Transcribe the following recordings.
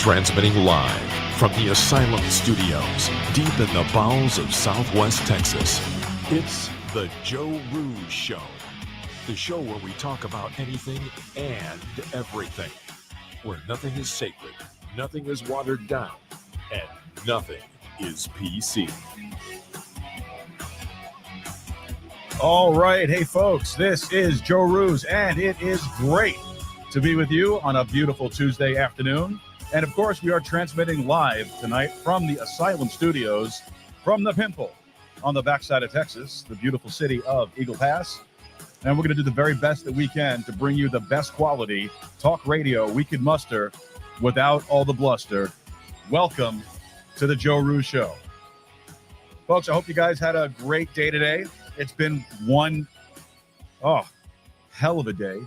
Transmitting live from the Asylum Studios, deep in the bowels of Southwest Texas. It's the Joe Rouge Show. The show where we talk about anything and everything. Where nothing is sacred, nothing is watered down, and nothing is PC. All right. Hey, folks, this is Joe Rouge, and it is great to be with you on a beautiful Tuesday afternoon. And, of course, we are transmitting live tonight from the Asylum Studios from the Pimple on the backside of Texas, the beautiful city of Eagle Pass. And we're going to do the very best that we can to bring you the best quality talk radio we can muster without all the bluster. Welcome to the Joe Rouge Show. Folks, I hope you guys had a great day today. It's been one hell of a day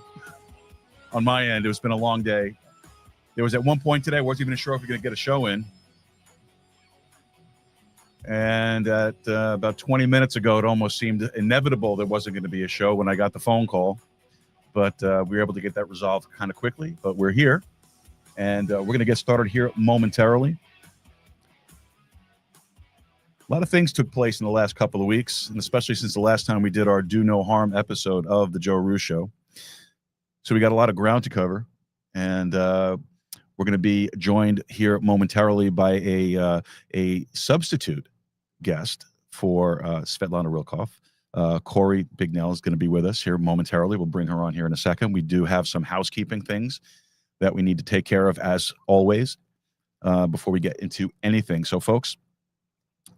on my end. It's been a long day. There was at one point today, I wasn't even sure if we were going to get a show in. And at about 20 minutes ago, it almost seemed inevitable there wasn't going to be a show when I got the phone call. But we were able to get that resolved kind of quickly. But we're here, and we're going to get started here momentarily. A lot of things took place in the last couple of weeks, and especially since the last time we did our Do No Harm episode of the Joe Rouge Show. So we got a lot of ground to cover, and we're going to be joined here momentarily by a substitute guest for Svetlana Rilkov. Corrie Bignell is going to be with us here momentarily. We'll bring her on here in a second. We do have some housekeeping things that we need to take care of, as always, before we get into anything. So, folks,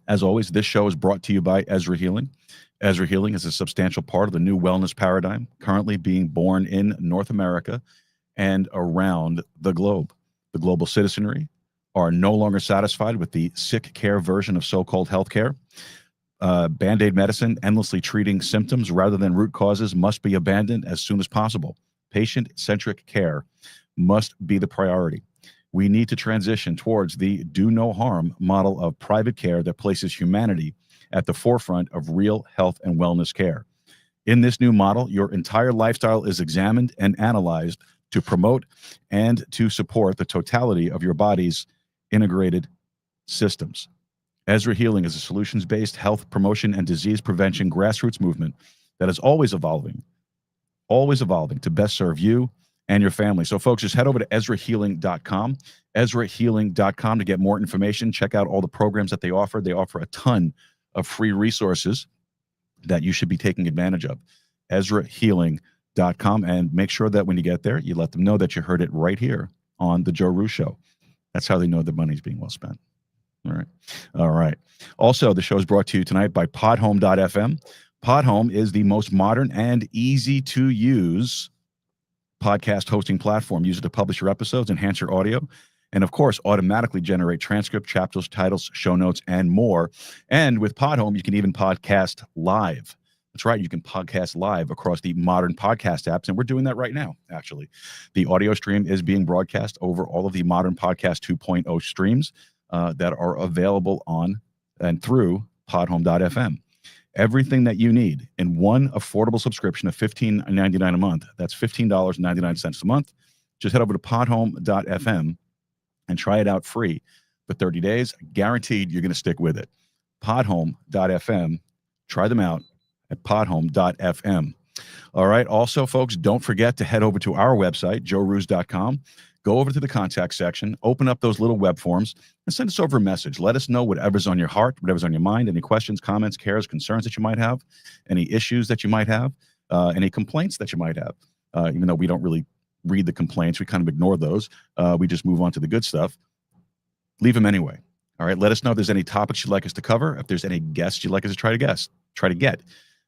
as always, this show is brought to you by Ezra Healing. Ezra Healing is a substantial part of the new wellness paradigm currently being born in North America and around the globe. The global citizenry are no longer satisfied with the sick care version of so-called healthcare. Band-aid medicine, endlessly treating symptoms rather than root causes, must be abandoned as soon as possible. Patient-centric care must be the priority. We need to transition towards the do no harm model of private care that places humanity at the forefront of real health and wellness care. In this new model, your entire lifestyle is examined and analyzed to promote and to support the totality of your body's integrated systems. Ezra Healing is a solutions-based health promotion and disease prevention grassroots movement that is always evolving to best serve you and your family. So, folks, just head over to EzraHealing.com, EzraHealing.com to get more information. Check out all the programs that they offer. They offer a ton of free resources that you should be taking advantage of. EzraHealing.com. And make sure that when you get there, you let them know that you heard it right here on the Joe Rouge Show. That's how they know the money's being well spent. All right. Also, the show is brought to you tonight by Podhome.fm. Podhome is the most modern and easy to use podcast hosting platform. Use it to publish your episodes, enhance your audio, and of course, automatically generate transcript, chapters, titles, show notes, and more. And with Podhome, you can even podcast live. That's right. You can podcast live across the modern podcast apps, and we're doing that right now, actually. The audio stream is being broadcast over all of the modern podcast 2.0 streams that are available on and through podhome.fm. Everything that you need in one affordable subscription of $15.99 a month. That's $15.99 a month. Just head over to podhome.fm and try it out free for 30 days. Guaranteed you're going to stick with it. Podhome.fm. Try them out at podhome.fm. All right. Also, folks, don't forget to head over to our website, joerouge.com. Go over to the contact section, open up those little web forms, and send us over a message. Let us know whatever's on your heart, whatever's on your mind, any questions, comments, cares, concerns that you might have, any issues that you might have, any complaints that you might have. Even though we don't really read the complaints, we kind of ignore those. We just move on to the good stuff. Leave them anyway. All right. Let us know if there's any topics you'd like us to cover, if there's any guests you'd like us to try to get.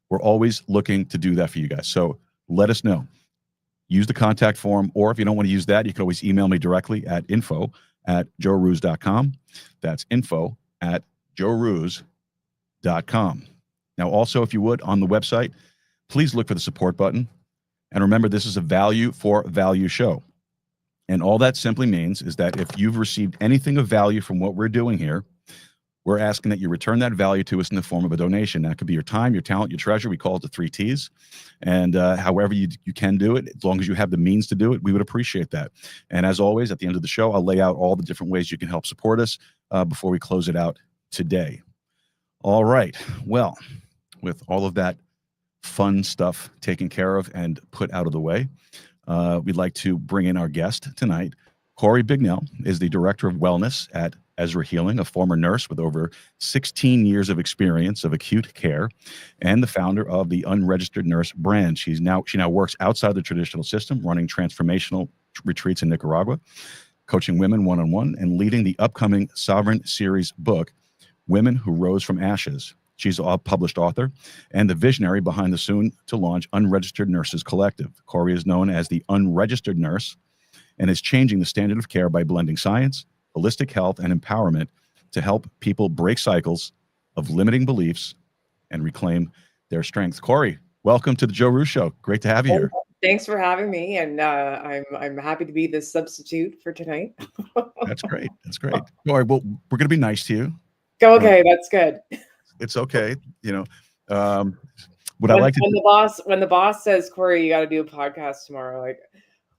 We're always looking to do that for you guys. So let us know. Use the contact form, or if you don't want to use that, you can always email me directly at info@joerouge.com. That's info@joerouge.com. Now, also, if you would, on the website, please look for the support button. And remember, this is a value for value show. And all that simply means is that if you've received anything of value from what we're doing here, we're asking that you return that value to us in the form of a donation. That could be your time, your talent, your treasure. We call it the 3 T's. And however you can do it, as long as you have the means to do it, we would appreciate that. And as always, at the end of the show, I'll lay out all the different ways you can help support us before we close it out today. All right. Well, with all of that fun stuff taken care of and put out of the way, we'd like to bring in our guest tonight. Corrie Bignell is the Director of Wellness at Ezra Healing, a former nurse with over 16 years of experience of acute care, and the founder of the Unregistered Nurse brand. She now works outside the traditional system, running transformational retreats in Nicaragua, coaching women one-on-one, and leading the upcoming Sovereign Series book, Women Who Rose from Ashes. She's a published author and the visionary behind the soon-to-launch Unregistered Nurses Collective. Corrie is known as the Unregistered Nurse and is changing the standard of care by blending science, holistic health, and empowerment to help people break cycles of limiting beliefs and reclaim their strength. Corrie, welcome to the Joe Roos Show. Great to have you here. Thanks for having me, and I'm happy to be the substitute for tonight. That's great. That's great. Corrie, well, we're going to be nice to you. Okay, that's good. It's okay. You know, when the boss says, Corrie, you got to do a podcast tomorrow, like,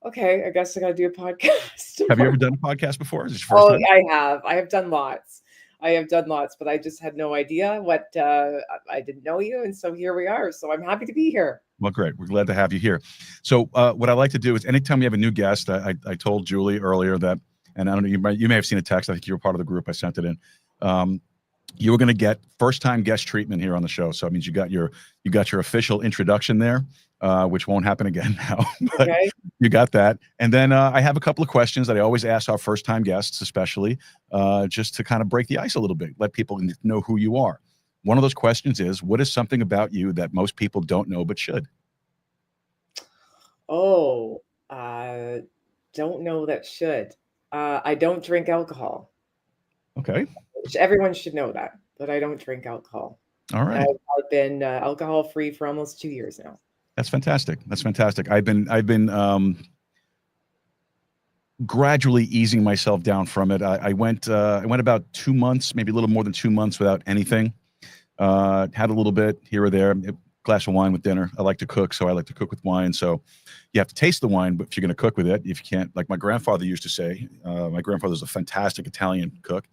okay, I guess I got to do a podcast tomorrow. Have you ever done a podcast before? Is this your first time? I have. I have done lots. But I just had no idea what I didn't know you, and so here we are. So I'm happy to be here. Well, great. We're glad to have you here. So what I like to do is anytime we have a new guest, I told Julie earlier that, and I don't know, you may have seen a text. I think you were part of the group. I sent it in. You were going to get first-time guest treatment here on the show. So it means you got your official introduction there, which won't happen again now. But Okay. you got that. And then I have a couple of questions that I always ask our first-time guests, especially just to kind of break the ice a little bit, let people know who you are. One of those questions is, what is something about you that most people don't know but should? Oh, don't know that should. I don't drink alcohol. Okay. Everyone should know that I don't drink alcohol. All right. I've been alcohol-free for almost 2 years now. That's fantastic. That's fantastic. I've been gradually easing myself down from it. I went about 2 months, maybe a little more than 2 months without anything. Had a little bit here or there, a glass of wine with dinner. I like to cook, so I like to cook with wine. So you have to taste the wine, but if you're going to cook with it, if you can't, like my grandfather used to say, my grandfather's a fantastic Italian cook.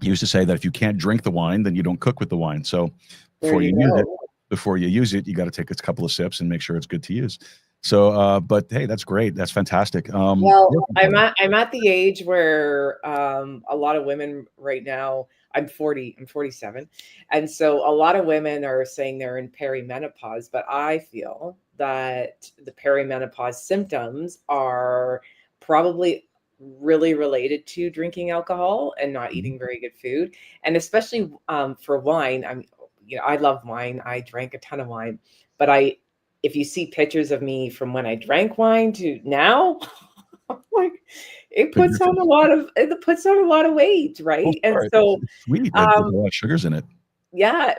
He used to say that if you can't drink the wine, then you don't cook with the wine. So before you use it, you got to take a couple of sips and make sure it's good to use. So, but hey, that's great. That's fantastic. Well, I'm at the age where a lot of women right now. I'm 40. I'm 47, and so a lot of women are saying they're in perimenopause. But I feel that the perimenopause symptoms are probably really related to drinking alcohol and not eating very good food, and especially for wine. I love wine. I drank a ton of wine, but if you see pictures of me from when I drank wine to now, like it puts on a lot of weight, right? Oh, and so it's sweet. There's a lot of sugars in it. yeah,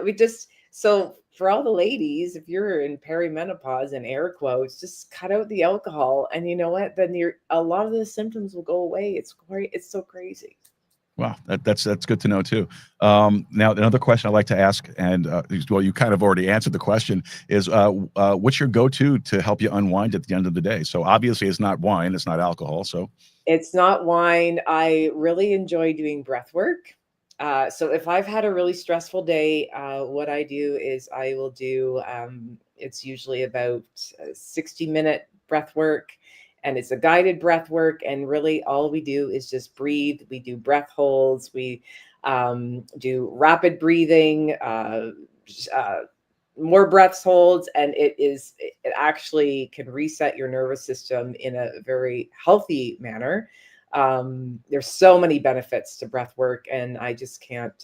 so for all the ladies, if you're in perimenopause, in air quotes, just cut out the alcohol, and you know what? Then a lot of the symptoms will go away. It's great. It's so crazy. Wow, that's good to know too. Now, another question I like to ask, and well, you kind of already answered the question, is what's your go-to to help you unwind at the end of the day? So obviously, it's not wine, it's not alcohol. So it's not wine. I really enjoy doing breath work. So if I've had a really stressful day, what I do is I will do. It's usually about 60-minute breath work. And it's a guided breath work. And really all we do is just breathe. We do breath holds. We do rapid breathing, more breaths holds. And it actually can reset your nervous system in a very healthy manner. There's so many benefits to breath work. And I just can't,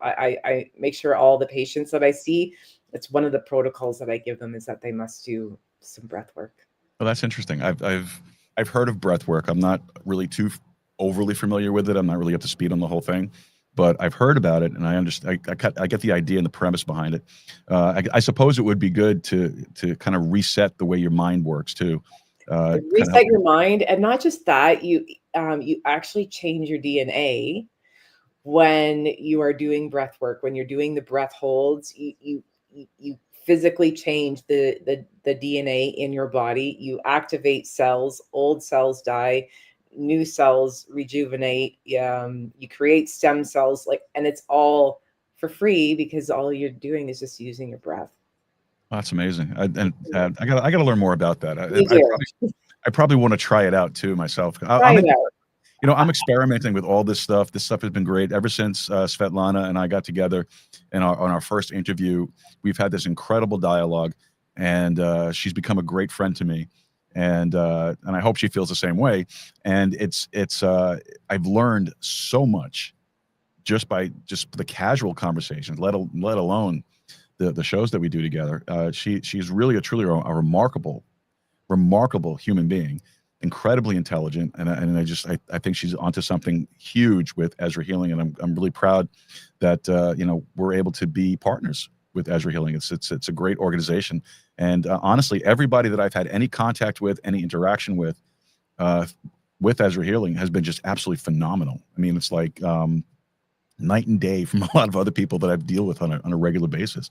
I make sure all the patients that I see, it's one of the protocols that I give them is that they must do some breath work. Well, that's interesting. I've heard of breath work. I'm not really too overly familiar with it. I'm not really up to speed on the whole thing, but I've heard about it, and I understand. I get the idea and the premise behind it. I suppose it would be good to kind of reset the way your mind works too. Reset your mind, and not just that. You actually change your DNA when you are doing breath work, when you're doing the breath holds, you physically change the DNA in your body. You activate cells, old cells die, new cells rejuvenate. You create stem cells, like, and it's all for free because all you're doing is just using your breath. That's amazing. I got to learn more about that. You do. I probably want to try it out too myself. Try it out. You know, I'm experimenting with all this stuff. This stuff has been great ever since Svetlana and I got together on our first interview. We've had this incredible dialogue, and she's become a great friend to me, and I hope she feels the same way. And I've learned so much just by the casual conversations, let alone the shows that we do together. She's really truly a remarkable human being, incredibly intelligent, and I think she's onto something huge with Ezra Healing, and I'm really proud that you know, we're able to be partners with Ezra Healing. It's a great organization, and honestly, everybody that I've had any contact with, any interaction with Ezra Healing has been just absolutely phenomenal. I mean, it's like night and day from a lot of other people that I deal with on a regular basis.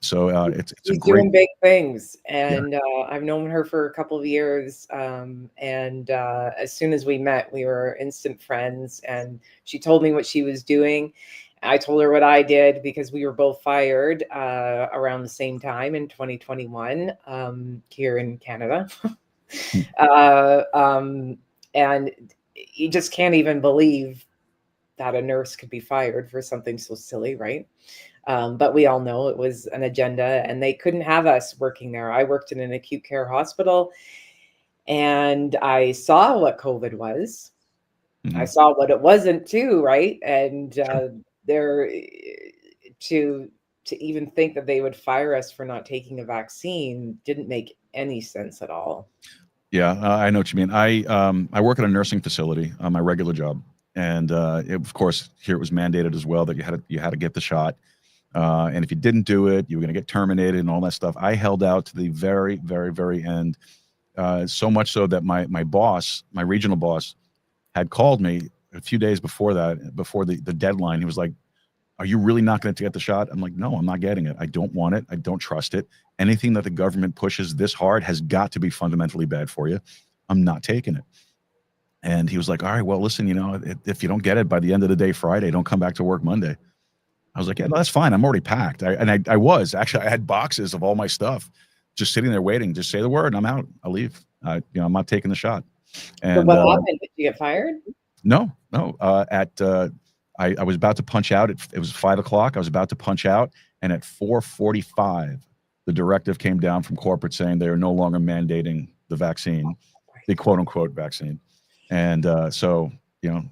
So it's She's a great doing big things, and I've known her for a couple of years. As soon as we met, we were instant friends. And she told me what she was doing. I told her what I did, because we were both fired around the same time in 2021 here in Canada. And you just can't even believe that a nurse could be fired for something so silly, right? But we all know it was an agenda, and they couldn't have us working there. I worked in an acute care hospital, and I saw what COVID was. I saw what it wasn't too, right? And to even think that they would fire us for not taking a vaccine didn't make any sense at all. Yeah, I know what you mean. I work at a nursing facility on my regular job, and of course here it was mandated as well that you had to get the shot. And if you didn't do it, you were going to get terminated and all that stuff. I held out to the very, very, very end. So much so that my boss, my regional boss, had called me a few days before that, before the deadline. He was like, "Are you really not going to get the shot?" I'm like, "No, I'm not getting it. I don't want it. I don't trust it. Anything that the government pushes this hard has got to be fundamentally bad for you. I'm not taking it." And he was like, "All right, well, listen, you know, if you don't get it by the end of the day Friday, don't come back to work Monday." I was like, "Yeah, no, that's fine. I'm already packed." I was actually, I had boxes of all my stuff just sitting there waiting. Just say the word and I'm out. I'll leave. You know, I'm not taking the shot. And so what happened? Did you get fired? No. I was about to punch out. It was 5 o'clock. I was about to punch out. And at 4:45, the directive came down from corporate saying they are no longer mandating the vaccine, the quote unquote vaccine. And so, you know,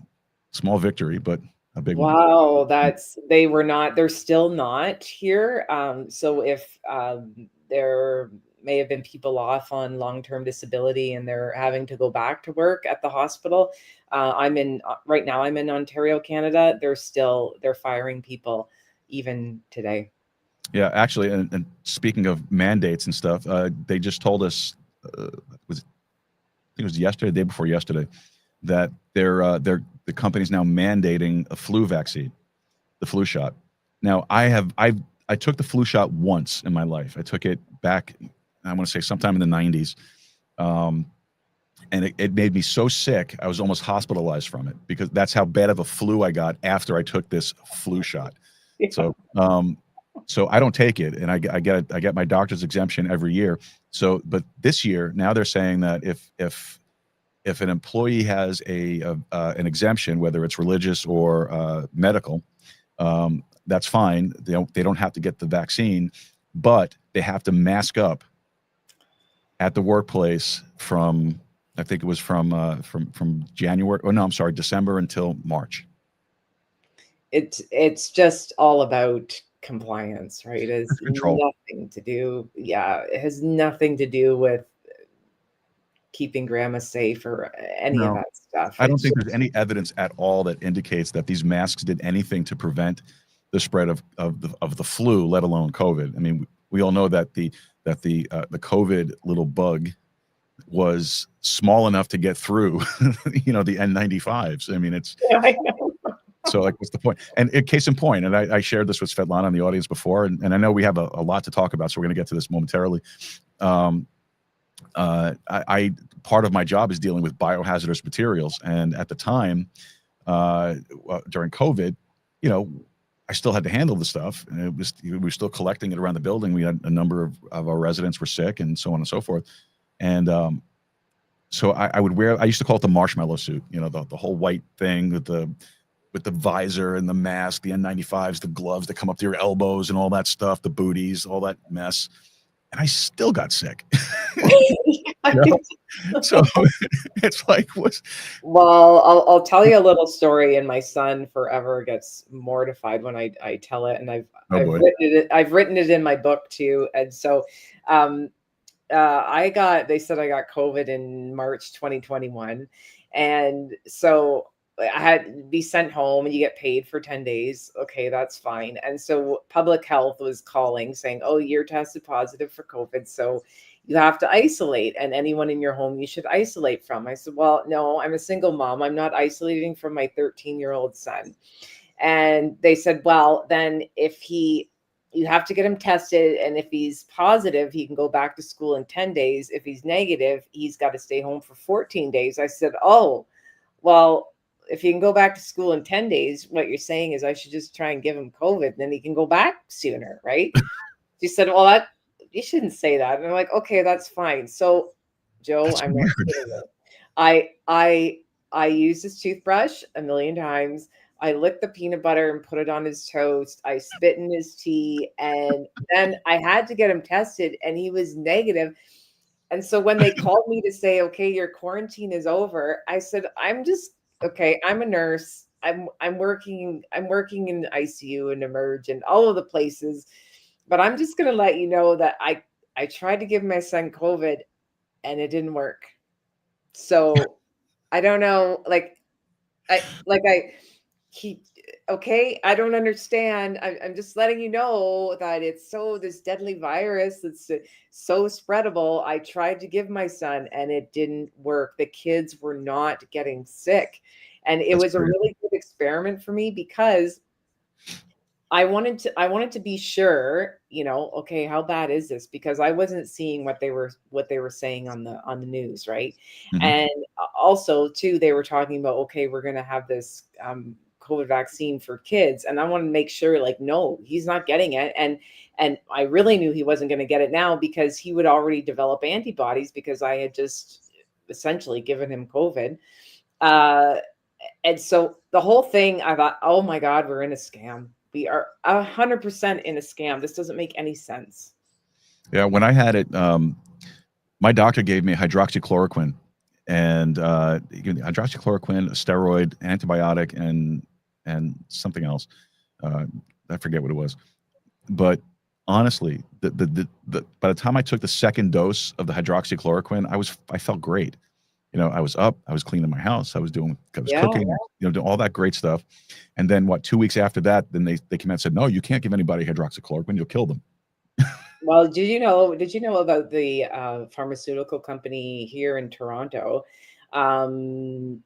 small victory, but a big one. Wow, they're still not here. So if there may have been people off on long-term disability and they're having to go back to work at the hospital. Right now I'm in Ontario, Canada. They're firing people even today. Yeah, actually, and speaking of mandates and stuff, they just told us, I think it was yesterday, the day before yesterday, that the company's now mandating a flu vaccine, the flu shot. Now, I took the flu shot once in my life. I took it back, I want to say sometime in the 90s. And it made me so sick, I was almost hospitalized from it, because that's how bad of a flu I got after I took this flu shot. Yeah. So I don't take it, and I get my doctor's exemption every year. So, but this year, now they're saying that if an employee has an exemption, whether it's religious or medical, that's fine. They don't have to get the vaccine, but they have to mask up at the workplace from, I think it was from January, or no, I'm sorry, December until March. It's just all about compliance, right? It has nothing to do. Yeah, it has nothing to do with keeping grandma safe or any of that stuff. I don't think there's any evidence at all that indicates that these masks did anything to prevent the spread of the flu, let alone COVID. I mean, we all know that the COVID little bug was small enough to get through, you know, the N95s. I mean, it's, yeah, I know. So like, what's the point? And case in point, and I shared this with Svetlana in the audience before, and I know we have a lot to talk about, so we're going to get to this momentarily. I part of my job is dealing with biohazardous materials, and at the time, during COVID, you know, I still had to handle the stuff, and we were still collecting it around the building. We had a number of our residents were sick, and so on and so forth. And so I would wear, I used to call it the marshmallow suit, you know, the whole white thing with the visor and the mask, the N95s, the gloves that come up to your elbows and all that stuff, the booties, all that mess. And I still got sick. You know? So it's like, what's... Well, I'll tell you a little story, and my son forever gets mortified when I tell it, and I've written it in my book too. And so they said I got COVID in March 2021. And so I had to be sent home, and you get paid for 10 days. Okay, that's fine. And so public health was calling saying, oh, you're tested positive for COVID, so you have to isolate, and anyone in your home you should isolate from. I said, well, no, I'm a single mom. I'm not isolating from my 13-year-old son. And they said, well, then you have to get him tested, and if he's positive, he can go back to school in 10 days. If he's negative, he's got to stay home for 14 days. I said, oh, well, if you can go back to school in 10 days, what you're saying is I should just try and give him COVID, and then he can go back sooner, right? She said, well, you shouldn't say that. And I'm like, okay, that's fine. So, Joe, That's I'm weird. not kidding you. I used his toothbrush a million times. I licked the peanut butter and put it on his toast. I spit in his tea, and then I had to get him tested, and he was negative. And so when they called me to say, okay, your quarantine is over, I said, okay, I'm a nurse. I'm working in ICU and Emerge and all of the places, but I'm just going to let you know that I tried to give my son COVID, and it didn't work. So I don't know, okay, I don't understand. I'm just letting you know that it's this deadly virus that's so spreadable. I tried to give my son, and it didn't work. The kids were not getting sick. And it was a really good experiment for me, because I wanted to be sure, you know, okay, how bad is this? Because I wasn't seeing what they were saying on the news, right? Mhm. And also too, they were talking about, okay, we're going to have this COVID vaccine for kids, and I want to make sure, like, no, he's not getting it. And I really knew he wasn't going to get it now, because he would already develop antibodies, because I had just essentially given him COVID. And so the whole thing, I thought, oh my God, we're in a scam. We are 100% in a scam. This doesn't make any sense. Yeah, when I had it, my doctor gave me hydroxychloroquine, and he gave me hydroxychloroquine, a steroid, antibiotic, and something else. I forget what it was. But honestly, by the time I took the second dose of the hydroxychloroquine, I felt great. You know, I was up, I was cleaning my house, I was cooking, you know, doing all that great stuff. And then 2 weeks after that, then they came out and said, no, you can't give anybody hydroxychloroquine, you'll kill them. Well, did you know about the pharmaceutical company here in Toronto? Apotex,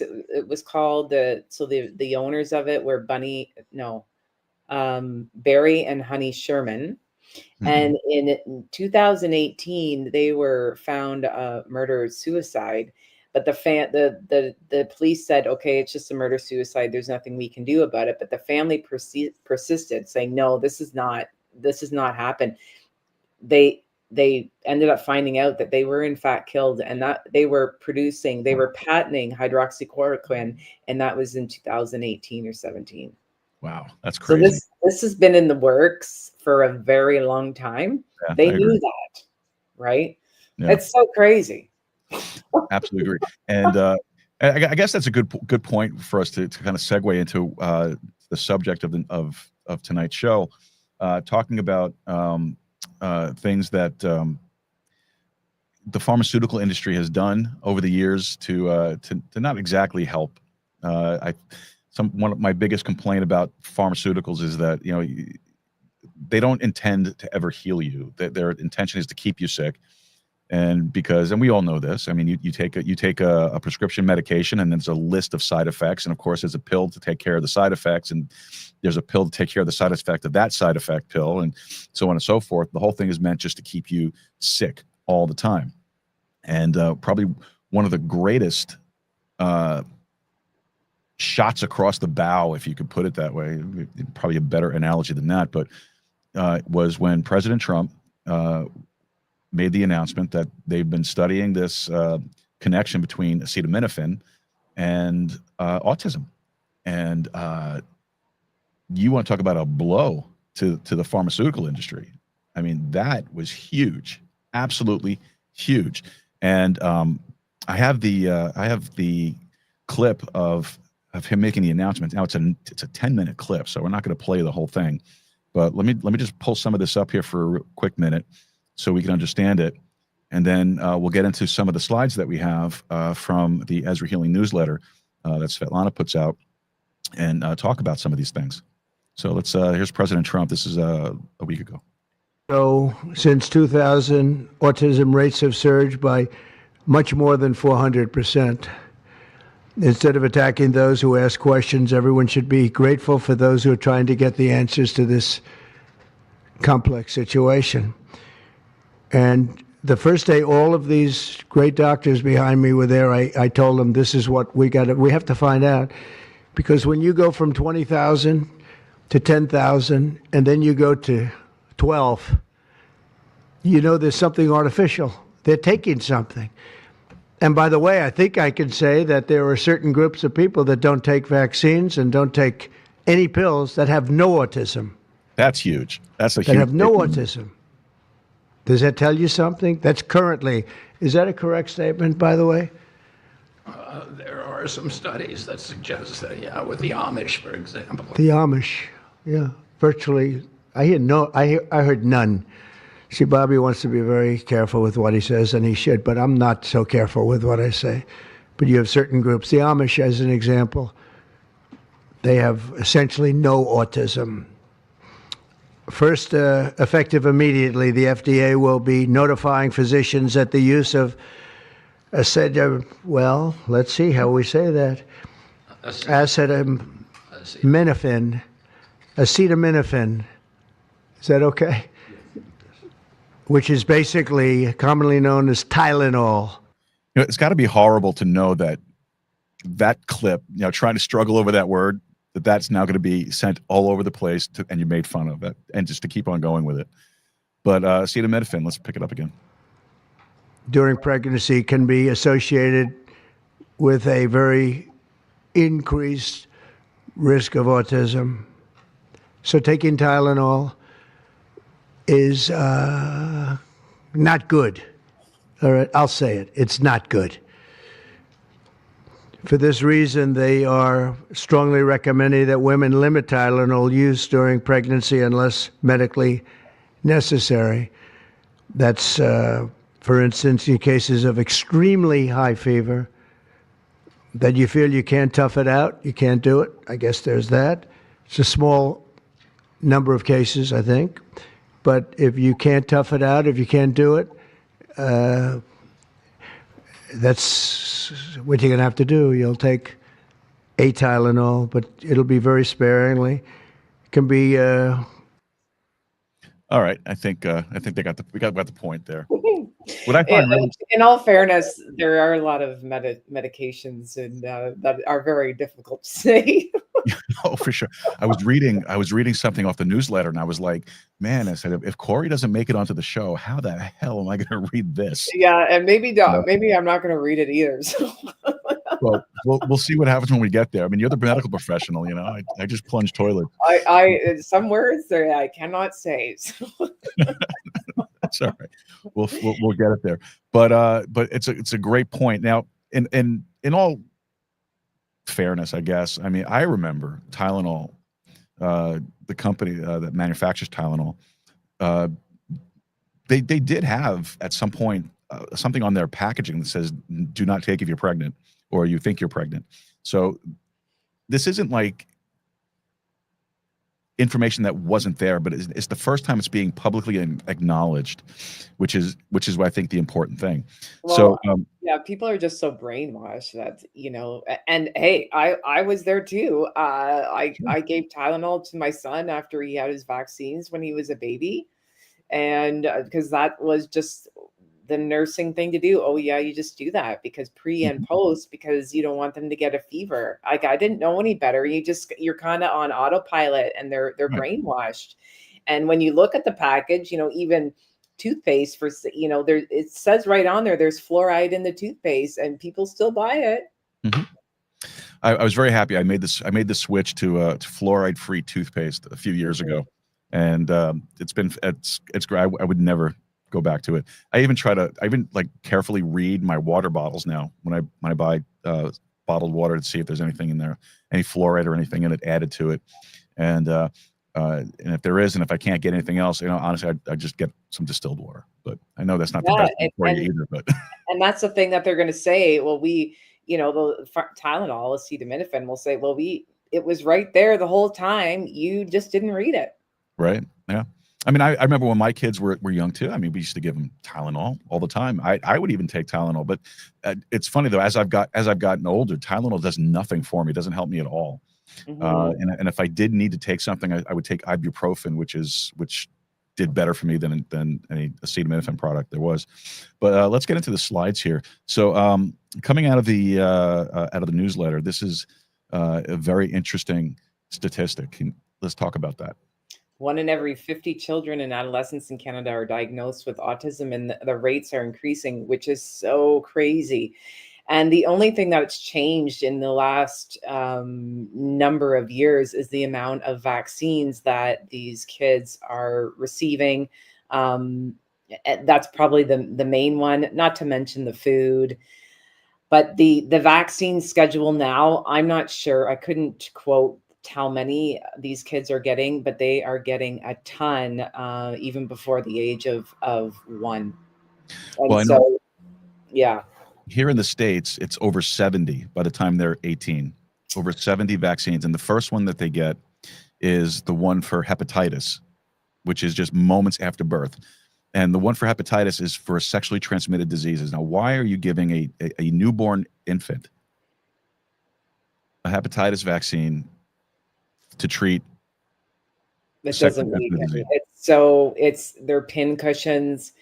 it was called. The owners of it were Barry and Honey Sherman. And in 2018, they were found murder-suicide, but the police said, okay, it's just a murder-suicide. There's nothing we can do about it. But the family persisted, saying, no, this is not happened. They ended up finding out that they were in fact killed, and that they were patenting hydroxychloroquine, and that was in 2018 or 17. Wow, that's crazy. So this has been in the works for a very long time. Yeah, they knew that, right? Yeah. It's so crazy. Absolutely agree. And I guess that's a good point for us to kind of segue into the subject of tonight's show, talking about things that the pharmaceutical industry has done over the years to not exactly help. One of my biggest complaint about pharmaceuticals is that, you know, they don't intend to ever heal you. Their intention is to keep you sick. And we all know this. I mean, you take a prescription medication, and there's a list of side effects, and of course, there's a pill to take care of the side effects, and there's a pill to take care of the side effect of that side effect pill, and so on and so forth. The whole thing is meant just to keep you sick all the time. And probably one of the greatest shots across the bow, if you could put it that way, probably a better analogy than that, but was when President Trump made the announcement that they've been studying this connection between acetaminophen and autism. And you want to talk about a blow to the pharmaceutical industry. I mean, that was huge, absolutely huge. And I have the clip of him making the announcement. Now it's a 10-minute clip, so we're not going to play the whole thing. But let me just pull some of this up here for a quick minute so we can understand it. And then we'll get into some of the slides that we have from the Ezra Healing newsletter that Svetlana puts out, and talk about some of these things. So here's President Trump. This is a week ago. So since 2000, autism rates have surged by much more than 400%. Instead of attacking those who ask questions, everyone should be grateful for those who are trying to get the answers to this complex situation. And the first day all of these great doctors behind me were there, I told them, this is what we have to find out. Because when you go from 20,000 to 10,000, and then you go to 12, you know there's something artificial. They're taking something. And by the way, I think I can say that there are certain groups of people that don't take vaccines and don't take any pills that have no autism. That's huge. That have no autism. Does that tell you something? That's currently, is that a correct statement, by the way? There are some studies that suggest that, yeah, with the Amish, for example. The Amish, yeah, virtually. I heard none. See, Bobby wants to be very careful with what he says, and he should, but I'm not so careful with what I say. But you have certain groups. The Amish, as an example, they have essentially no autism. First, effective immediately, the FDA will be notifying physicians that the use of let's see how we say that. Acetaminophen. Acetaminophen. Is that okay? Which is basically commonly known as Tylenol. You know, it's got to be horrible to know that clip, trying to struggle over that word, that's now going to be sent all over the place, and you made fun of it, and just to keep on going with it. But acetaminophen, let's pick it up again. During pregnancy can be associated with a very increased risk of autism. So taking Tylenol is not good. All right, I'll say it. It's not good. For this reason, they are strongly recommending that women limit Tylenol use during pregnancy unless medically necessary. That's, for instance, in cases of extremely high fever, that you feel you can't tough it out, you can't do it. I guess there's that. It's a small number of cases, I think. But if you can't tough it out, if you can't do it, that's what you're going to have to do. You'll take a Tylenol, but it'll be very sparingly. It can be. All right, I think we got the point there. What I find in all fairness, there are a lot of medications and that are very difficult to say. Oh, for sure. I was reading something off the newsletter, and I was like, man, I said, if Corrie doesn't make it onto the show, how the hell am I going to read this? Yeah, and maybe I'm not going to read it either. So. Well, we'll see what happens when we get there. I mean, you're the medical professional, I just plunge toilets. I some words there I cannot say. So. That's all right. We'll get it there. But it's a great point. Now, in all fairness, I guess, I mean, I remember Tylenol, the company that manufactures Tylenol, they did have at some point something on their packaging that says, do not take if you're pregnant or you think you're pregnant. So this isn't like information that wasn't there, but it's the first time it's being publicly acknowledged, which is what I think the important thing. So Well, yeah, people are just so brainwashed that, and hey, I was there too. I gave Tylenol to my son after he had his vaccines when he was a baby, and because that was just the nursing thing to do. Oh yeah, you just do that because pre and post, because you don't want them to get a fever. Like, I didn't know any better. You're kind of on autopilot, and they're Right. brainwashed. And when you look at the package, even toothpaste there, it says right on there, there's fluoride in the toothpaste, and people still buy it. Mhm. I was very happy. I made the switch to fluoride-free toothpaste a few years ago, and it's great. I would never go back to it. I even like carefully read my water bottles now when I buy bottled water to see if there's anything in there, any fluoride or anything in it added to it, and if there is, and if I can't get anything else, honestly, I just get some distilled water. But I know that's not the Yeah, best thing for you either. But and that's the thing that they're going to say. Well, the Tylenol, acetaminophen, will say, well, it was right there the whole time. You just didn't read it. right, yeah. I mean, I remember when my kids were young too. I mean, we used to give them Tylenol all the time. I would even take Tylenol, but it's funny though. As I've gotten older, Tylenol does nothing for me. It doesn't help me at all. And if I did need to take something, I would take ibuprofen, which did better for me than any acetaminophen product there was. But let's get into the slides here. So coming out of the newsletter, this is a very interesting statistic. Let's talk about that. 1 in every 50 children and adolescents in Canada are diagnosed with autism, and the rates are increasing, which is so crazy. And the only thing that's changed in the last number of years is the amount of vaccines that these kids are receiving. That's probably the main one, not to mention the food. But the vaccine schedule now, I'm not sure. I couldn't quote how many these kids are getting, but they are getting a ton, even before the age of 1. And Well, I know so, yeah. here in the States, it's over 70 by the time they're 18. Over 70 vaccines, and the first one that they get is the one for hepatitis, which is just moments after birth. And the one for hepatitis is for sexually transmitted diseases. Now, why are you giving a newborn infant a hepatitis vaccine to treat It sexually doesn't make transmitted any, it's their pin cushions.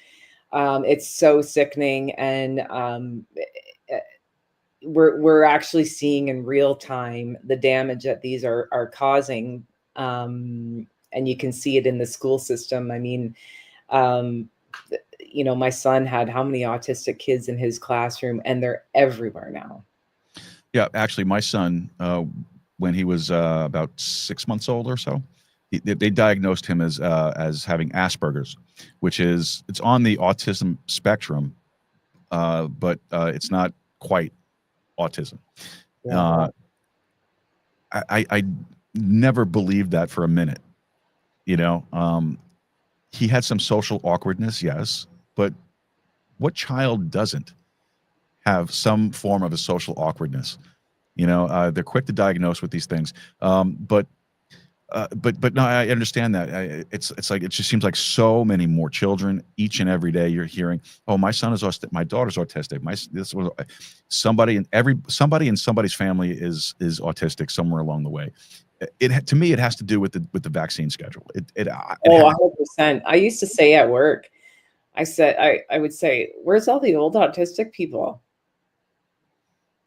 It's so sickening, and we're actually seeing in real time the damage that these are causing, and you can see it in the school system. I mean, my son had how many autistic kids in his classroom, and they're everywhere now. Yeah, actually, my son, when he was about 6 months old or so, they diagnosed him as having Asperger's, which it's on the autism spectrum, but it's not quite autism. Yeah. I never believed that for a minute. He had some social awkwardness, yes, but what child doesn't have some form of a social awkwardness? They're quick to diagnose with these things, but no, I understand that. It's like it just seems like so many more children each and every day. You're hearing, "Oh, my son is autistic. My daughter's autistic. Somebody in somebody's family is autistic somewhere along the way." To me, it has to do with the vaccine schedule. It 100%. I used to say at work, I would say, "Where's all the old autistic people?"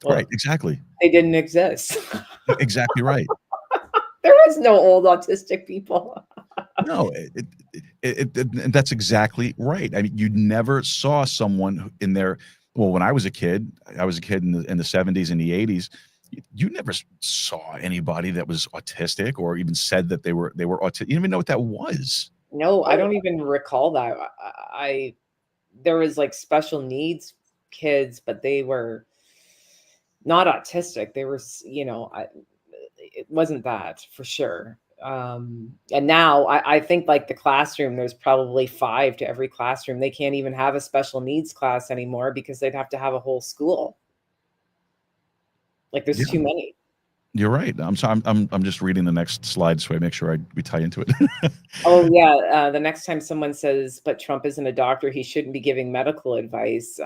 Well, right, exactly, they didn't exist. exactly right. There was no old autistic people. No, that's exactly right. I mean, you never saw someone in there. Well, when I was a kid in the 70s and the 80s. You never saw anybody that was autistic or even said that they were autistic. You didn't even know what that was. No, I don't even recall that. There was like special needs kids, but they were not autistic. They were, it wasn't that for sure. And now I think like the classroom, there's probably 5 to every classroom. They can't even have a special needs class anymore because they'd have to have a whole school. Like there's Yeah. too many. You're right. I'm sorry. I'm just reading the next slide so I make sure we tie into it. Oh yeah, the next time someone says, "But Trump isn't a doctor, he shouldn't be giving medical advice,"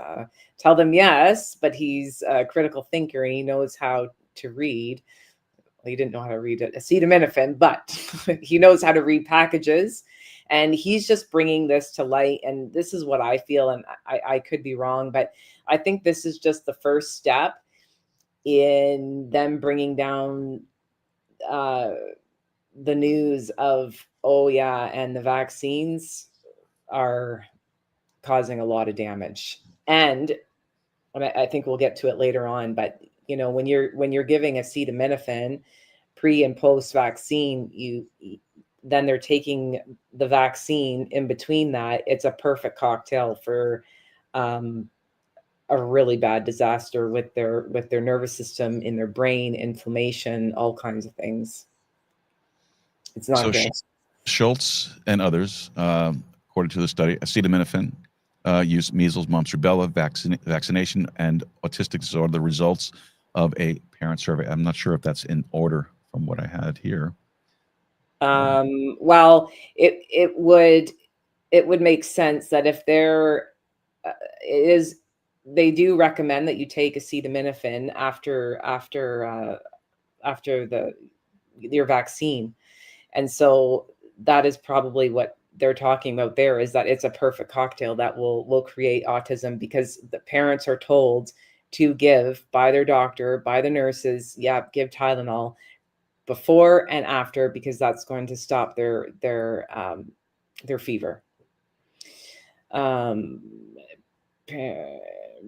tell them yes, but he's a critical thinker and he knows how to read. Well, he didn't know how to read acetaminophen, but he knows how to read packages, and he's just bringing this to light. And this is what I feel, and I could be wrong, but I think this is just the first step in them bringing down the news of, oh yeah, and the vaccines are causing a lot of damage. And I think we'll get to it later on, but you know, when you're giving acetaminophen pre and post vaccine, then they're taking the vaccine in between that. It's a perfect cocktail for a really bad disaster with their nervous system, in their brain, inflammation, all kinds of things. It's not So good. Schultz and others, according to the study, acetaminophen use measles, mumps, rubella vaccination, and autistic disorder. The results of a parent survey. I'm not sure if that's in order from what I had here. Well, it would make sense that if they're they do recommend that you take acetaminophen after your vaccine. And so that is probably what they're talking about there, is that it's a perfect cocktail that will create autism, because the parents are told to give by their doctor, by the nurses, give Tylenol before and after, because that's going to stop their fever.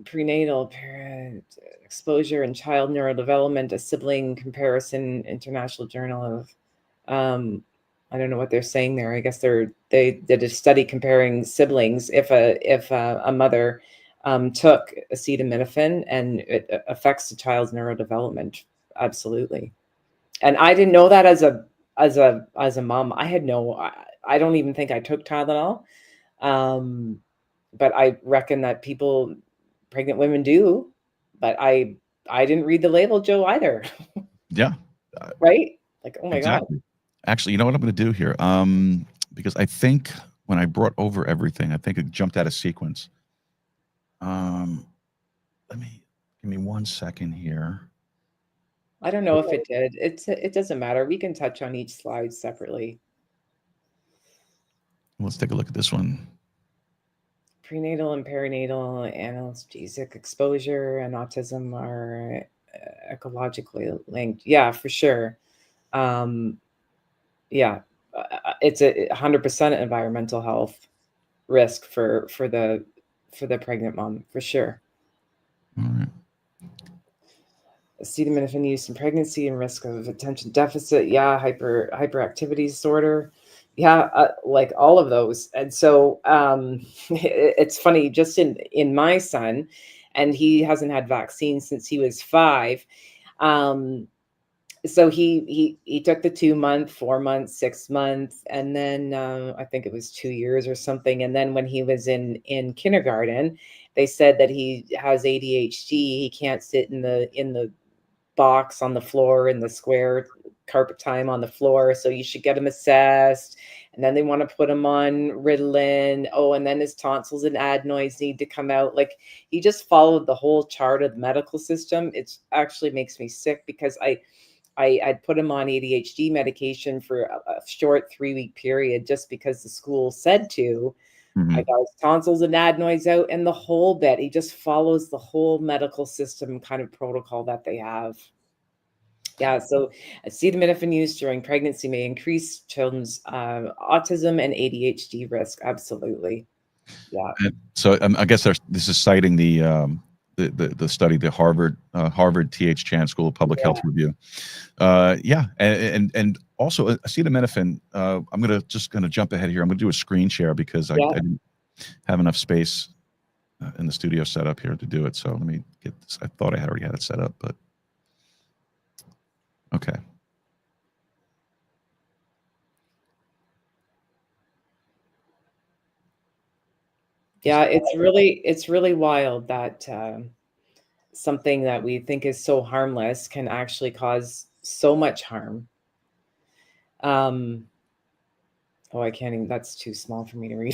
Prenatal parent exposure and child neurodevelopment, a sibling comparison, International Journal of I don't know what they're saying there. I guess they did a study comparing siblings. If a mother took acetaminophen, and it affects the child's neurodevelopment. Absolutely. And I didn't know that as a mom. I don't even think I took Tylenol. But I reckon that pregnant women do, but I didn't read the label, Joe, either. Yeah. Right? Like, oh my Exactly. God. Actually, you know what I'm going to do here? Because I think when I brought over everything, I think it jumped out of sequence. Give me 1 second here. I don't know if it did. It doesn't matter. We can touch on each slide separately. Let's take a look at this one. Prenatal and perinatal analgesic exposure and autism are ecologically linked. Yeah, for sure. Yeah, it's 100% environmental health risk for the pregnant mom, for sure. All right. Acetaminophen use in pregnancy and risk of attention deficit. Yeah, hyperactivity disorder. Yeah, like all of those. And so it's funny, just in my son, and he hasn't had vaccines since he was 5. So he took the 2-month, 4-month, 6-month, and then I think it was 2 years or something. And then when he was in kindergarten, they said that he has ADHD. He can't sit in the box on the floor, in the square carpet time on the floor. So you should get him assessed. And then they want to put him on Ritalin. Oh, and then his tonsils and adenoids need to come out. Like, he just followed the whole chart of the medical system. It actually makes me sick, because I'd put him on ADHD medication for a short 3-week period, just because the school said to. I got his tonsils and adenoids out, and the whole bit. He just follows the whole medical system kind of protocol that they have. Yeah, so acetaminophen use during pregnancy may increase children's autism and ADHD risk. Absolutely. Yeah. And so I guess this is citing the study, the Harvard T.H. Chan School of Public Health review. Yeah, and also acetaminophen. I'm just gonna jump ahead here. I'm gonna do a screen share, because I didn't have enough space in the studio set up here to do it. So let me get this. I thought I had already had it set up, but okay. Yeah, it's really wild that something that we think is so harmless can actually cause so much harm. Oh, I can't even, that's too small for me to read.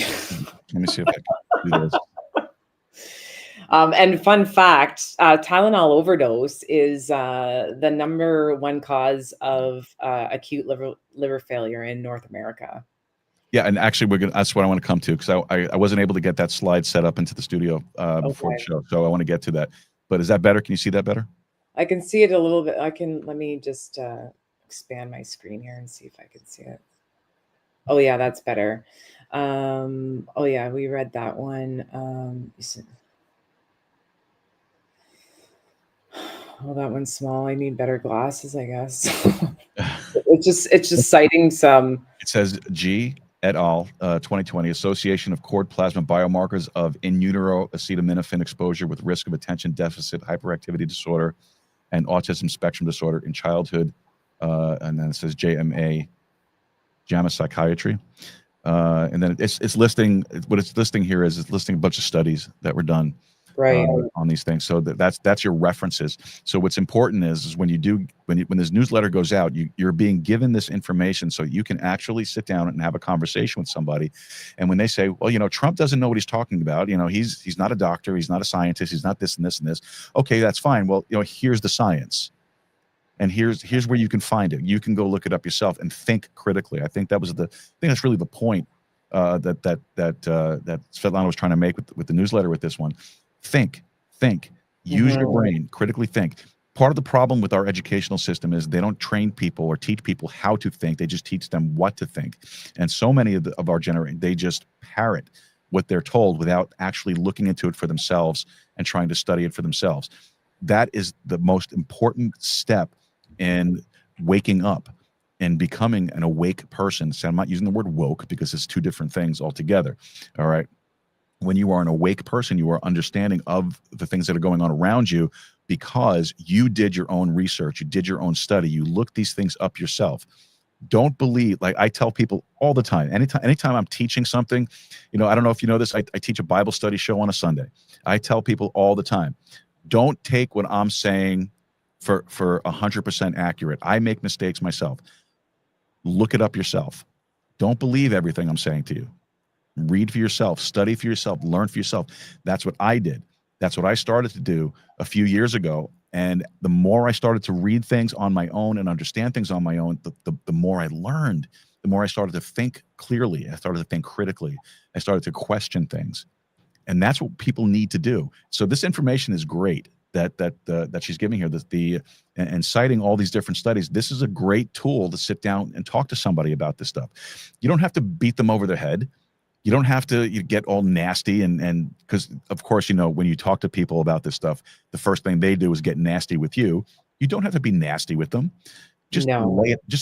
Let me see if I can do this. And fun fact, Tylenol overdose is the #1 cause of acute liver failure in North America. Yeah, and actually, that's what I want to come to, because I wasn't able to get that slide set up into the studio before the Okay. show, so I want to get to that. But is that better? Can you see that better? I can see it a little bit. Let me just expand my screen here and see if I can see it. Oh yeah, that's better. Oh yeah, we read that one. Oh, that one's small. I need better glasses, I guess. It's just citing some. It says G et al. 2020 Association of Cord Plasma Biomarkers of In Utero Acetaminophen Exposure with Risk of Attention Deficit Hyperactivity Disorder and Autism Spectrum Disorder in Childhood. And then it says JMA, JAMA Psychiatry. And then it's listing, what it's listing here is it's listing a bunch of studies that were done Right. on these things. So that's your references. So what's important is when this newsletter goes out, you're being given this information so you can actually sit down and have a conversation with somebody. And when they say, well, Trump doesn't know what he's talking about, he's not a doctor, he's not a scientist, he's not this and this and this. Okay, that's fine. Well, here's the science. And here's where you can find it. You can go look it up yourself and think critically. I think that's really the point that Svetlana was trying to make with the newsletter with this one. Think, use your brain, critically think. Part of the problem with our educational system is they don't train people or teach people how to think. They just teach them what to think. And so many of our generation, they just parrot what they're told without actually looking into it for themselves and trying to study it for themselves. That is the most important step in waking up and becoming an awake person. So I'm not using the word woke because it's two different things altogether. All right. When you are an awake person, you are understanding of the things that are going on around you because you did your own research, you did your own study, you looked these things up yourself. Don't believe, like I tell people all the time, anytime I'm teaching something, I don't know if you know this, I teach a Bible study show on a Sunday. I tell people all the time, don't take what I'm saying for 100% accurate. I make mistakes myself. Look it up yourself. Don't believe everything I'm saying to you. Read for yourself, study for yourself, learn for yourself. That's what I did. That's what I started to do a few years ago. And the more I started to read things on my own and understand things on my own, the more I learned, the more I started to think clearly. I started to think critically. I started to question things. And that's what people need to do. So this information is great that she's giving here, and citing all these different studies. This is a great tool to sit down and talk to somebody about this stuff. You don't have to beat them over the head. You don't have to get all nasty and because of course, when you talk to people about this stuff, the first thing they do is get nasty with you. You don't have to be nasty with them. Just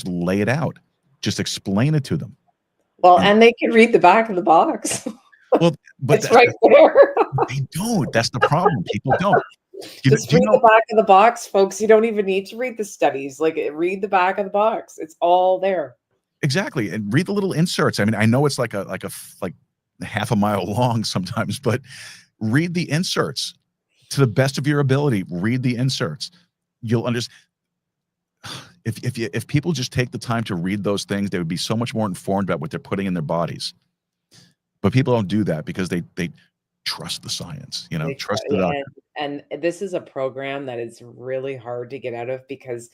lay it out. Just explain it to them. Well, and they can read the back of the box. Well, but it's right there. They don't. That's the problem. People don't. Just read the back of the box, folks. You don't even need to read the studies. Like, read the back of the box. It's all there. Exactly. And read the little inserts. I mean, I know it's like half a mile long sometimes, but read the inserts to the best of your ability. Read the inserts. You'll understand. If people just take the time to read those things, they would be so much more informed about what they're putting in their bodies. But people don't do that because they trust the science, trust the doctor. And this is a program that is really hard to get out of because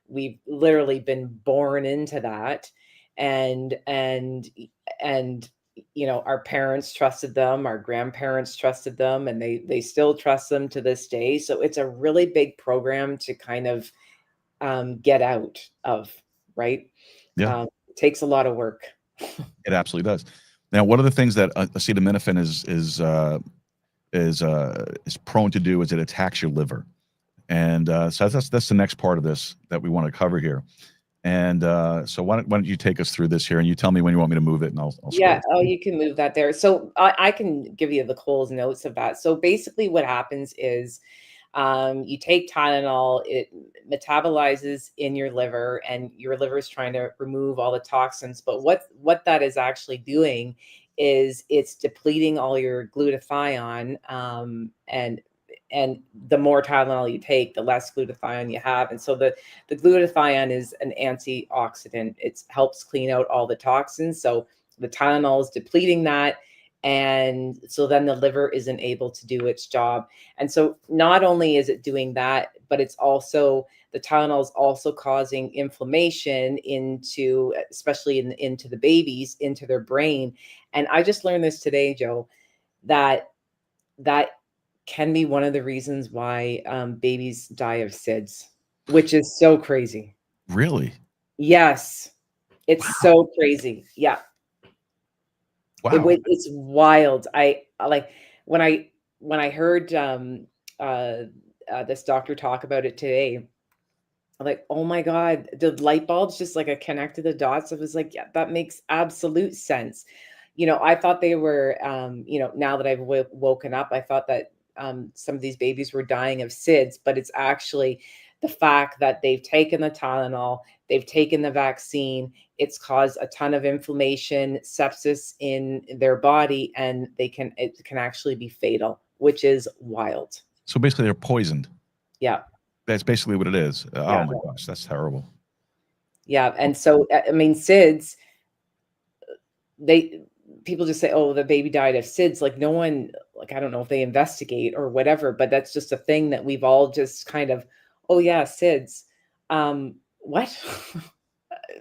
we've literally been born into that. And our parents trusted them, our grandparents trusted them, and they still trust them to this day. So it's a really big program to kind of get out of, right? Yeah. It takes a lot of work. It absolutely does. Now, one of the things that acetaminophen is prone to do is it attacks your liver, and so that's the next part of this that we want to cover here. And so why don't you take us through this here, and you tell me when you want me to move it, and I'll yeah. Oh, you can move that there. So I can give you the Cole's notes of that. So basically, what happens is you take Tylenol, it metabolizes in your liver, and your liver is trying to remove all the toxins. But what that is actually doing is it's depleting all your glutathione, and and the more Tylenol you take, the less glutathione you have. And so the glutathione is an antioxidant. It helps clean out all the toxins. So the Tylenol is depleting that. And so then the liver isn't able to do its job. And so not only is it doing that, but it's also, the Tylenol is also causing inflammation into, especially into the babies, into their brain. And I just learned this today, Joe, that can be one of the reasons why babies die of SIDS, which is so crazy. Really? Yes, it's so crazy. Yeah. Wow. It's wild. I like when I heard this doctor talk about it today. I'm like, oh my God, the light bulbs just like I connected the dots. I was like, yeah, that makes absolute sense. I thought they were, now that I've woken up, I thought that some of these babies were dying of SIDS, but it's actually the fact that they've taken the Tylenol, they've taken the vaccine, it's caused a ton of inflammation, sepsis in their body, and it can actually be fatal, which is wild. So basically they're poisoned. Yeah. That's basically what it is. Yeah. Oh my gosh, that's terrible. Yeah. And so, I mean, SIDS, people just say, oh, the baby died of SIDS. Like no one, like, I don't know if they investigate or whatever, but that's just a thing that we've all just kind of, oh yeah, SIDS. What?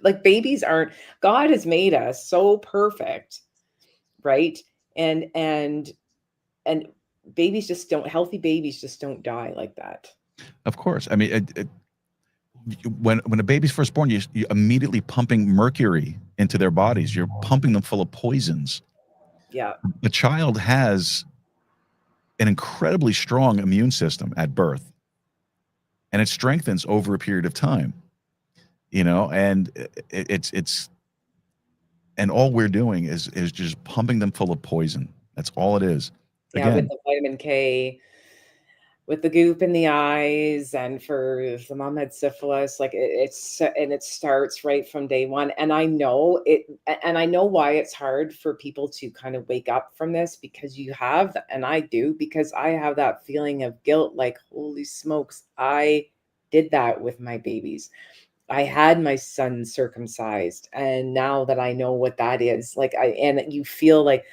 Like babies aren't, God has made us so perfect. Right. And babies just don't, healthy babies just don't die like that. Of course. I mean, when a baby's first born, you're immediately pumping mercury into their bodies. You're pumping them full of poisons. Yeah. The child has an incredibly strong immune system at birth, and it strengthens over a period of time. And it's and all we're doing is just pumping them full of poison. That's all it is. Yeah, Again, with the vitamin K, with the goop in the eyes, and for if the mom had syphilis, like it starts right from day one. And I know why it's hard for people to kind of wake up from this, because you have, and I do, because I have that feeling of guilt, like, holy smokes, I did that with my babies. I had my son circumcised, and now that I know what that is, like, and you feel like,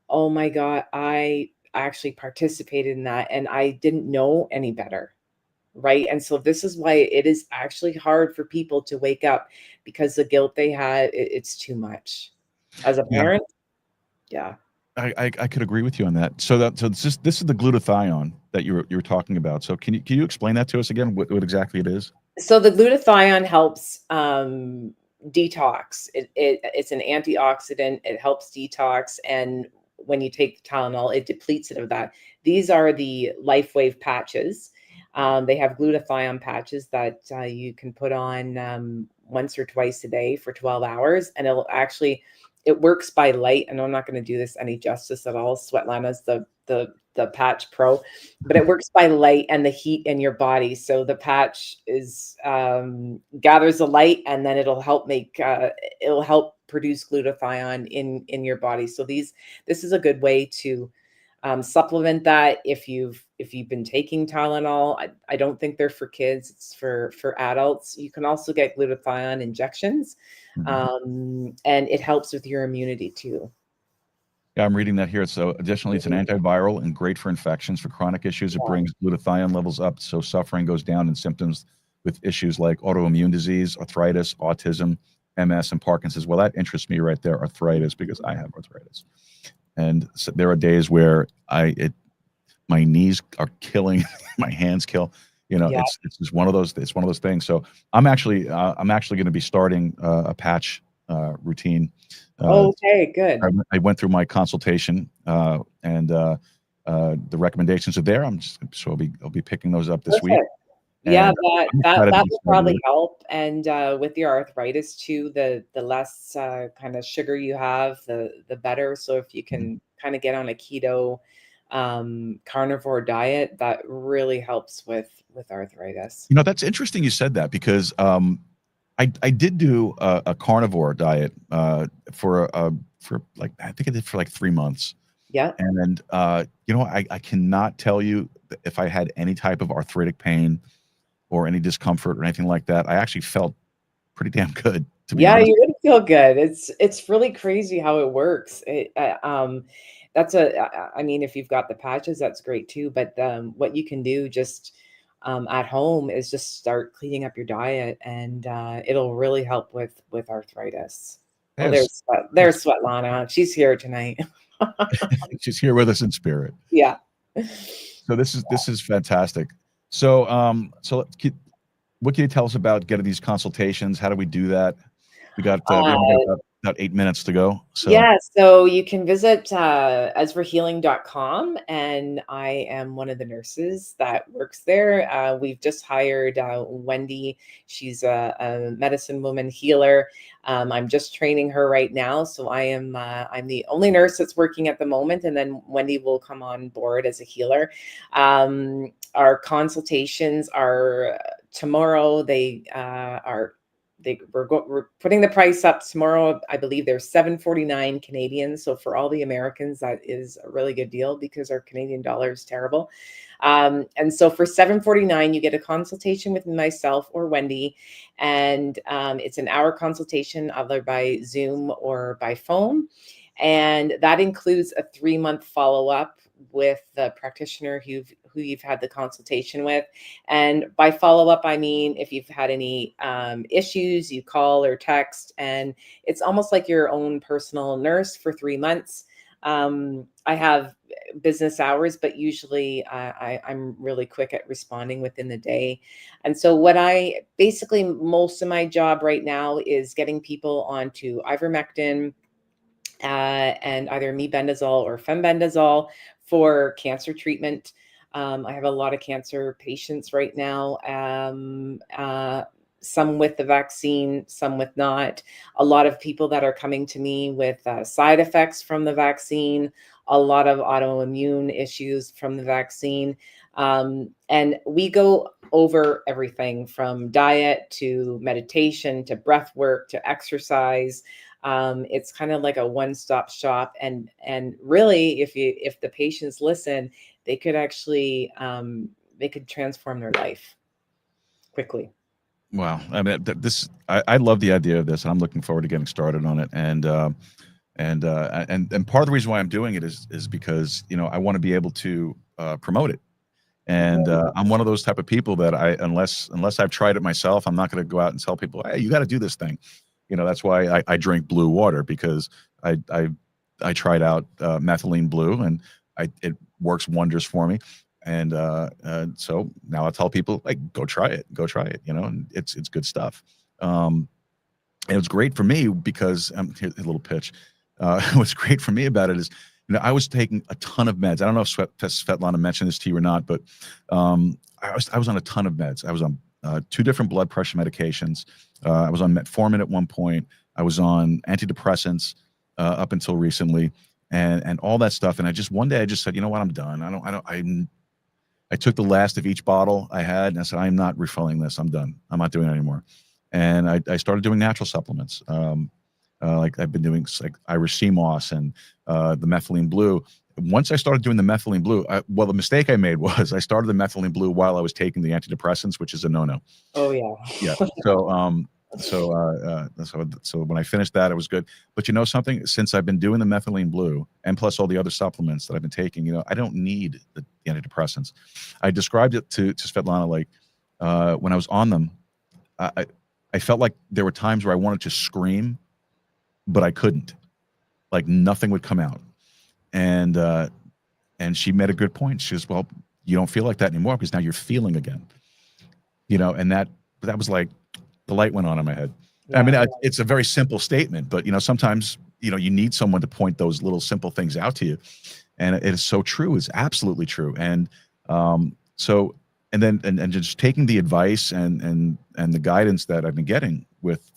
oh my God, I actually participated in that and I didn't know any better. Right. And so this is why it is actually hard for people to wake up, because the guilt they had, it's too much as a parent. Yeah. I could agree with you on that. So this is the glutathione that you were talking about. So can you explain that to us again? What exactly it is? So the glutathione helps detox. It's an antioxidant. It helps detox. And when you take the Tylenol, it depletes it of that. These are the LifeWave patches. They have glutathione patches that you can put on once or twice a day for 12 hours. And it works by light. And I'm not going to do this any justice at all. Svetlana's the patch pro, but it works by light and the heat in your body. So the patch gathers the light, and then it'll help produce glutathione in your body. So this is a good way to supplement that. If you've been taking Tylenol, I don't think they're for kids. It's for adults. You can also get glutathione injections, and it helps with your immunity too. Yeah, I'm reading that here. So additionally, it's an antiviral and great for infections. For chronic issues, it brings glutathione levels up, so suffering goes down, and symptoms with issues like autoimmune disease, arthritis, autism, MS, and Parkinson's. Well, that interests me right there, arthritis, because I have arthritis. And so there are days where my knees are killing, my hands kill. It's just one of those. It's one of those things. So I'm actually going to be starting a patch routine. Okay, good. I went through my consultation, and the recommendations are there. I'll be picking those up this week. Yeah, that will probably help. And with your arthritis too, the less kind of sugar you have, the better. So if you can kind of get on a keto carnivore diet, that really helps with arthritis. That's interesting you said that, because I did do a carnivore diet for like, I think I did for like 3 months. Yeah. And I cannot tell you if I had any type of arthritic pain or any discomfort or anything like that. I actually felt pretty damn good, to be Yeah, honest. you would feel good. It's really crazy how it works. That's I mean, if you've got the patches, that's great too. But what you can do just at home is just start cleaning up your diet, and it'll really help with arthritis. Oh, Yes, there's Svetlana. She's here tonight. she's here with us in spirit. Yeah. So this is fantastic. So what can you tell us about getting these consultations? How do we do that? We only got about 8 minutes to go. So Yeah, so you can visit ezrahealing.com, and I am one of the nurses that works there. We've just hired Wendy. She's a medicine woman healer. I'm just training her right now, so I'm the only nurse that's working at the moment, and then Wendy will come on board as a healer. Our consultations are tomorrow. We're putting the price up tomorrow. I believe they're 7.49 Canadian. So for all the Americans, that is a really good deal because our Canadian dollar is terrible. And so for 7.49, you get a consultation with myself or Wendy, and it's an hour consultation either by Zoom or by phone. And that includes a 3-month follow-up with the practitioner who you've had the consultation with. And by follow-up, I mean, if you've had any issues, you call or text, and it's almost like your own personal nurse for 3 months. I have business hours, but usually I'm really quick at responding within the day. And so most of my job right now is getting people onto ivermectin, and either mebendazole or fembendazole for cancer treatment. I have a lot of cancer patients right now, some with the vaccine, some with not. A lot of people that are coming to me with side effects from the vaccine, a lot of autoimmune issues from the vaccine. And we go over everything from diet to meditation to breath work to exercise. It's kind of like a one-stop shop, and really, if the patients listen, they could actually they could transform their life quickly. wow, I mean, I love the idea of this, and I'm looking forward to getting started on it. And part of the reason why I'm doing it is because I want to be able to promote it. And I'm one of those type of people that unless I've tried it myself, I'm not going to go out and tell people, hey, you got to do this thing. That's why I drink blue water, because I tried out methylene blue, and it works wonders for me. And so now I tell people, like, go try it, and it's good stuff. And it was great for me because here's a little pitch. What's great for me about it is, I was taking a ton of meds. I don't know if Svetlana mentioned this to you or not, but I was on a ton of meds. I was on 2 different blood pressure medications. I was on metformin at one point. I was on antidepressants up until recently, and all that stuff. And one day I just said, you know what, I'm done. I took the last of each bottle I had, and I said, I'm not refilling this. I'm done. I'm not doing it anymore. And I started doing natural supplements. Like I've been doing like Irish sea moss and the methylene blue. Once I started doing the methylene blue, the mistake I made was I started the methylene blue while I was taking the antidepressants, which is a no-no. Oh yeah. Yeah. So when I finished that, it was good. But you know something? Since I've been doing the methylene blue and plus all the other supplements that I've been taking, I don't need the antidepressants. I described it to Svetlana like when I was on them, I felt like there were times where I wanted to scream, but I couldn't. Like nothing would come out. And she made a good point. She goes, well, you don't feel like that anymore because now you're feeling again. And that was like the light went on in my head. Yeah. I mean, it's a very simple statement, but sometimes you need someone to point those little simple things out to you, and it is so true. It's absolutely true. And then just taking the advice and the guidance that I've been getting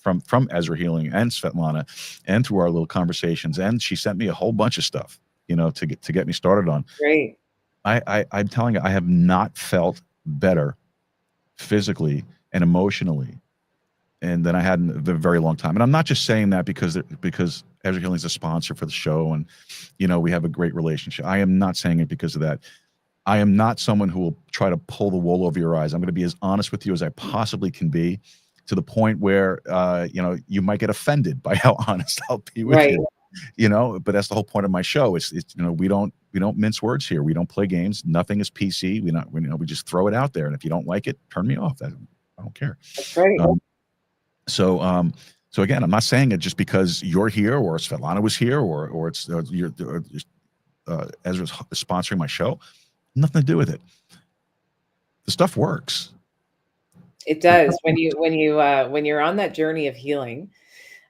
from Ezra Healing and Svetlana, and through our little conversations, and she sent me a whole bunch of stuff, to get me started on. Great. I'm telling you, I have not felt better physically and emotionally than I had in a very long time. And I'm not just saying that because Ezra Healing is a sponsor for the show, and we have a great relationship. I am not saying it because of that. I am not someone who will try to pull the wool over your eyes. I'm going to be as honest with you as I possibly can be, to the point where you might get offended by how honest I'll be with Right. you. But that's the whole point of my show. It's we don't mince words here. We don't play games. Nothing is PC. We just throw it out there, and if you don't like it, turn me off. I don't care. That's right. So again, I'm not saying it just because you're here, or Svetlana was here, or it's Ezra's sponsoring my show. Nothing to do with it. The stuff works. It does when you're on that journey of healing.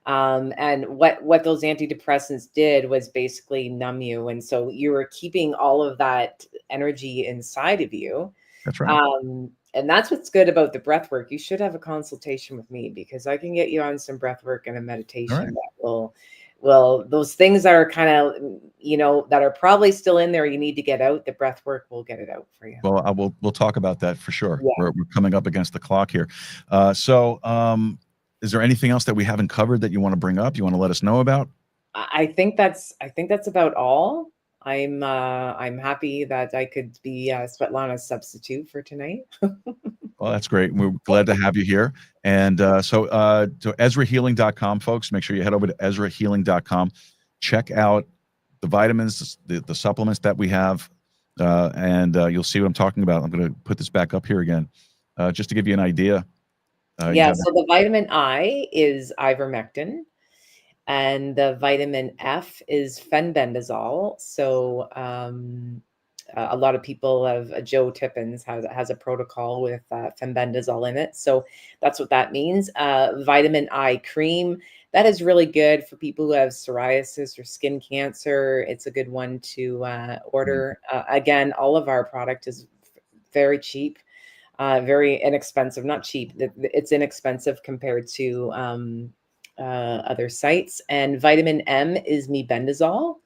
And what those antidepressants did was basically numb you, and so you were keeping all of that energy inside of you. That's right. And that's what's good about the breath work. You should have a consultation with me, because I can get you on some breath work and a meditation that will those things that are kind of that are probably still in there, you need to get out. The breath work will get it out for you. Well, we'll talk about that for sure. Yeah. We're coming up against the clock here. Is there anything else that we haven't covered that you want to bring up? You want to let us know about? I think that's about all. I'm happy that I could be Svetlana's substitute for tonight. Well, that's great. We're glad to have you here. And so EzraHealing.com, folks. Make sure you head over to EzraHealing.com. Check out the vitamins, the supplements that we have, and you'll see what I'm talking about. I'm going to put this back up here again, just to give you an idea. So the vitamin I is ivermectin, and the vitamin F is fenbendazole. So a lot of people have Joe Tippins has a protocol with fenbendazole in it. So that's what that means. Vitamin I cream, that is really good for people who have psoriasis or skin cancer. It's a good one to order. Again, all of our product is very cheap. Very inexpensive, not cheap. It's inexpensive compared to other sites. And vitamin M is mebendazole.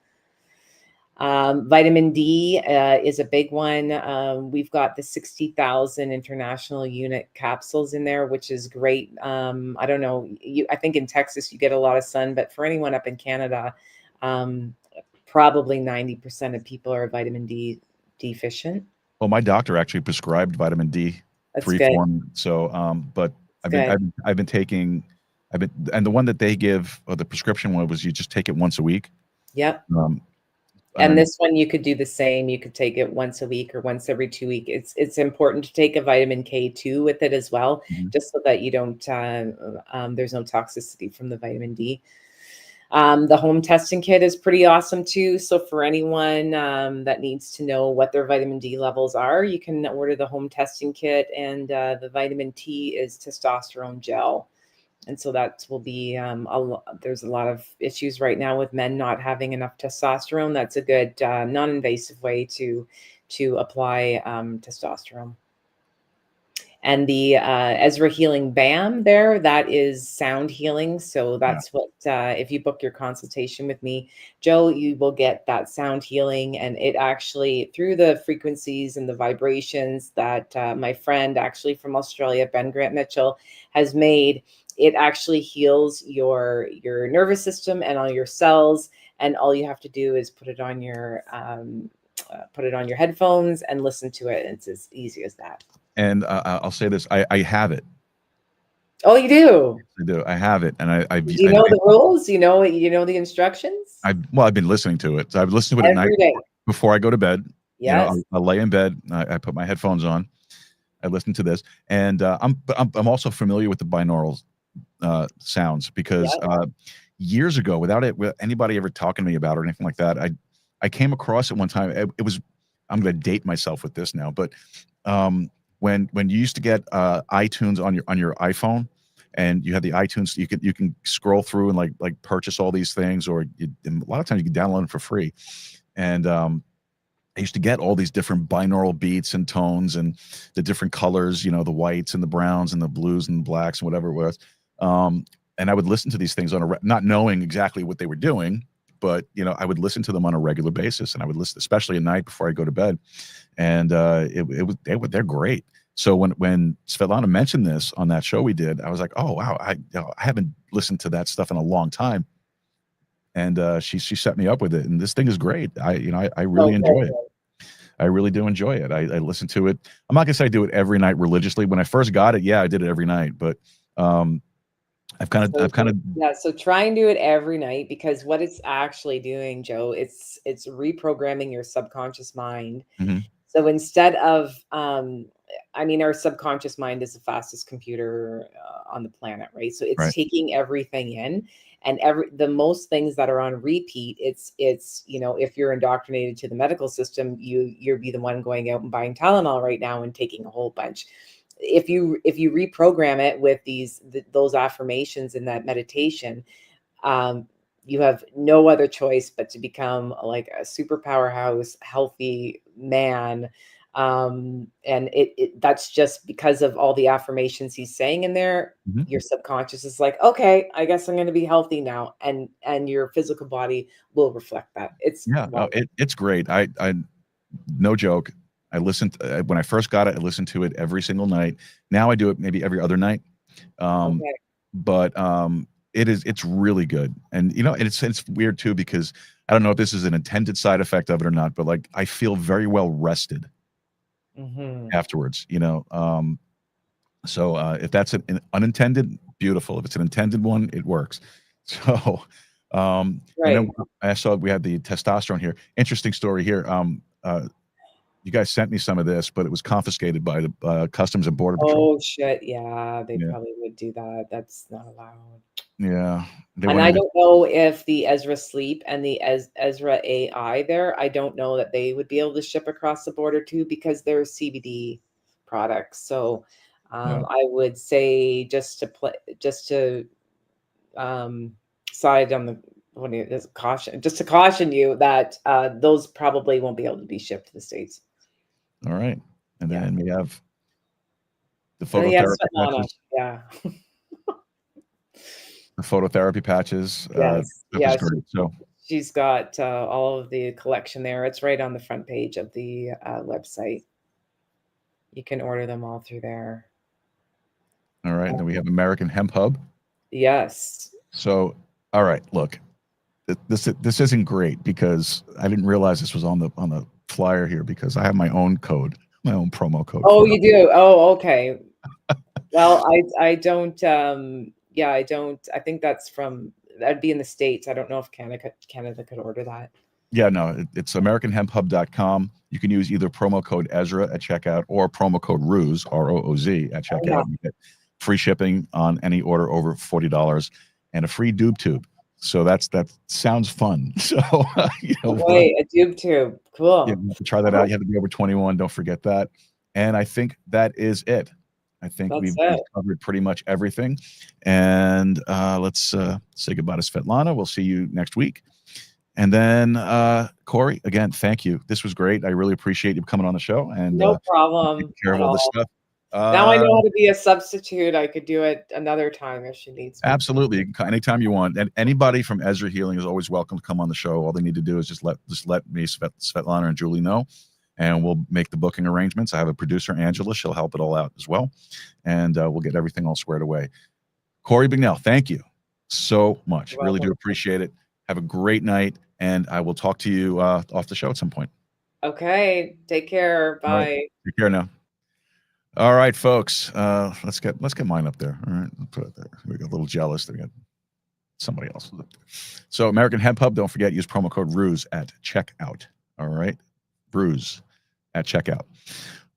Vitamin D is a big one. We've got the 60,000 international unit capsules in there, which is great. I don't know. I think in Texas you get a lot of sun, but for anyone up in Canada, probably 90% of people are vitamin D deficient. Well, my doctor actually prescribed vitamin D form. So, but I've been taking, and the one that they give, or the prescription one, was you just take it once a week. Yep. And this one, you could do the same. You could take it once a week or once every 2 weeks. It's important to take a vitamin K2 with it as well, just so that you don't, there's no toxicity from the vitamin D. The home testing kit is pretty awesome too. So for anyone that needs to know what their vitamin D levels are, you can order the home testing kit. And the vitamin T is testosterone gel. And so that will be, there's a lot of issues right now with men not having enough testosterone. That's a good non-invasive way to apply testosterone. And the Ezra Healing BAM there, that is sound healing. So that's what, if you book your consultation with me, Joe, you will get that sound healing. And it actually, through the frequencies and the vibrations that my friend actually from Australia, Ben Grant Mitchell, has made, it actually heals your nervous system and all your cells. And all you have to do is put it on your headphones and listen to it. And it's as easy as that. And I'll say this: I have it. Oh, you do? I do. I have it, and Do you know the rules? You know the instructions? I've been listening to it. So I've listened to it every at night day before I go to bed. Yes. I lay in bed. I put my headphones on. I listen to this, and I'm also familiar with the binaural sounds, because years ago, without anybody ever talking to me about it or anything like that, I came across it one time. It was, I'm going to date myself with this now, but when you used to get iTunes on your iPhone, and you had the iTunes, you can scroll through and like purchase all these things, or a lot of times you can download them for free. And I used to get all these different binaural beats and tones and the different colors, the whites and the browns and the blues and the blacks and whatever it was. And I would listen to these things not knowing exactly what they were doing, but I would listen to them on a regular basis, and I would listen, especially at night before I go to bed. And they're great. So when Svetlana mentioned this on that show we did, I was like, oh wow, I haven't listened to that stuff in a long time. And she set me up with it, and this thing is great. I really enjoy it. I really do enjoy it. I listen to it. I'm not gonna say I do it every night religiously. When I first got it, yeah, I did it every night, but I've kind of yeah. So try and do it every night, because what it's actually doing, Joe, it's reprogramming your subconscious mind. Mhm. So instead of, I mean, our subconscious mind is the fastest computer on the planet, right? So it's Right. taking everything in, and the most things that are on repeat. It's if you're indoctrinated to the medical system, you'll be the one going out and buying Tylenol right now and taking a whole bunch. If you reprogram it with those affirmations in that meditation, you have no other choice but to become like a super powerhouse, healthy man. And that's just because of all the affirmations he's saying in there. Mhm. Your subconscious is like, okay, I guess I'm going to be healthy now. And your physical body will reflect that. It's Yeah, it's great. I no joke. I listened when I first got it. I listened to it every single night. Now I do it maybe every other night. okay. But it's really good. And it's weird too, because I don't know if this is an intended side effect of it or not, but like I feel very well rested Mhm. afterwards. So if that's an unintended, beautiful. If it's an intended one, it works. So and then Right. I saw we had the testosterone here. Interesting story here. You guys sent me some of this, but it was confiscated by the Customs and Border Patrol. Oh shit. Yeah, they Yeah, probably would do that. That's not allowed. yeah. They And wanted I me to. don't know if the Ezra Sleep and the Ezra AI there, I don't know that they would be able to ship across the border too, because they're CBD products. So Yeah. I would say just to side on the what is caution, just to caution you that those probably won't be able to be shipped to the States. All right. And Yeah. then we have the And yes, phototherapy Svetlana. patches. Yeah. The phototherapy patches. Yes. Stuff is Yeah. great. So She's got all of the collection there. It's right on the front page of the website. You can order them all through there. all right. And then we have American Hemp Hub. Yes. So all right, look, this isn't great because I didn't realize this was on the flyer here, because I have my own code, my own promo code Oh, for it. you do? Oh, okay. Well, I don't. Yeah, I don't. I think that'd be in the States. I don't know if Canada could order that. Yeah, no, it's AmericanHempHub.com. You can use either promo code Ezra at checkout or promo code ROOZ, ROOZ, at Oh, yeah. checkout. You get free shipping on any order over $40 and a free doob tube. So that sounds fun. So Wait, a tube tube. you Cool. have to try that out. You have to be over 21. Don't forget that. And I think that is it. I think That's we've it. covered pretty much everything. And let's say goodbye to Svetlana. We'll see you next week. And then Corrie, again, thank you. This was great. I really appreciate you coming on the show and No taking problem care of at all this all. stuff. Now I know how to be a substitute. I could do it another time if she needs me. Absolutely. You can, anytime you want. And anybody from Ezra Healing is always welcome to come on the show. All they need to do is just let me, Svetlana, and Julie know, and we'll make the booking arrangements. I have a producer, Angela. She'll help it all out as well. And we'll get everything all squared away. Corrie Bignell, thank you so much. You're Really do welcome. appreciate it. Have a great night, and I will talk to you off the show at some point. Okay. Take care. All right. Bye. Take care now. All right, folks. Let's get mine up there. All right, put it there. We got a little jealous that we got somebody else up there. So American Hemp Hub, don't forget, use promo code RUSE at checkout. All right, RUSE at checkout.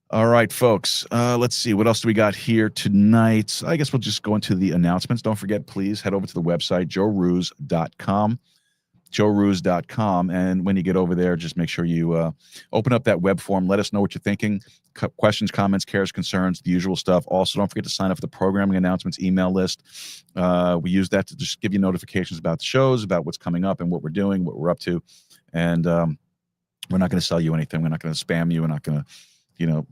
All right, folks. Let's see. What else do we got here tonight? I guess we'll just go into the announcements. Don't forget, please head over to the website, joeroos.com. joeroos.com. And when you get over there, just make sure you open up that web form. Let us know what you're thinking. Questions, comments, cares, concerns, the usual stuff. Also, don't forget to sign up for the programming announcements email list. We use that to just give you notifications about the shows, about what's coming up and what we're doing, what we're up to. And we're not going to sell you anything. We're not going to spam you. We're not going to,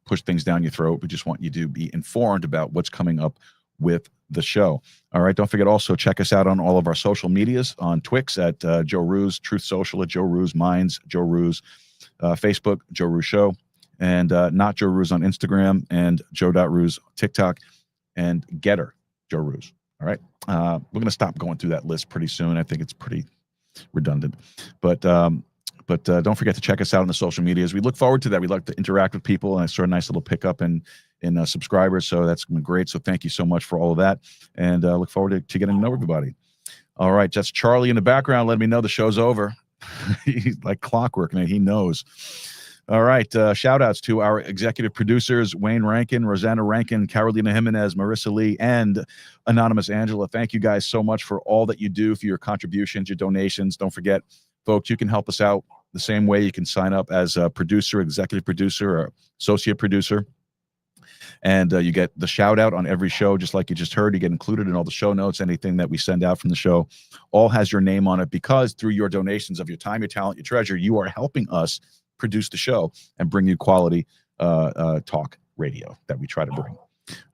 push things down your throat. We just want you to be informed about what's coming up with the show. All right. Don't forget, also check us out on all of our social medias, on Twix at Joe Roos, Truth Social at Joe Roos, Minds, Joe Roos, Facebook, Joe Roos Show, and Not Joe Ruse on Instagram, and Joe.Ruse TikTok, and Getter Joe Ruse. All right. We're going to stop going through that list pretty soon. I think it's pretty redundant. But don't forget to check us out on the social medias. We look forward to that. We like to interact with people, and I saw a nice little pickup in subscribers, so that's been great. So thank you so much for all of that, and look forward to getting to know everybody. All right, that's Charlie in the background letting me know the show's over. He's like clockwork, man. He knows. All right, shout outs to our executive producers, Wayne Rankin, Rosanna Rankin, Carolina Jimenez, Marissa Lee, and Anonymous Angela. Thank you guys so much for all that you do, for your contributions, your donations. Don't forget, folks, you can help us out the same way. You can sign up as a producer, executive producer, or associate producer. And you get the shout out on every show, just like you just heard. You get included in all the show notes. Anything that we send out from the show all has your name on it, because through your donations of your time, your talent, your treasure, you are helping us produce the show and bring you quality talk radio that we try to bring.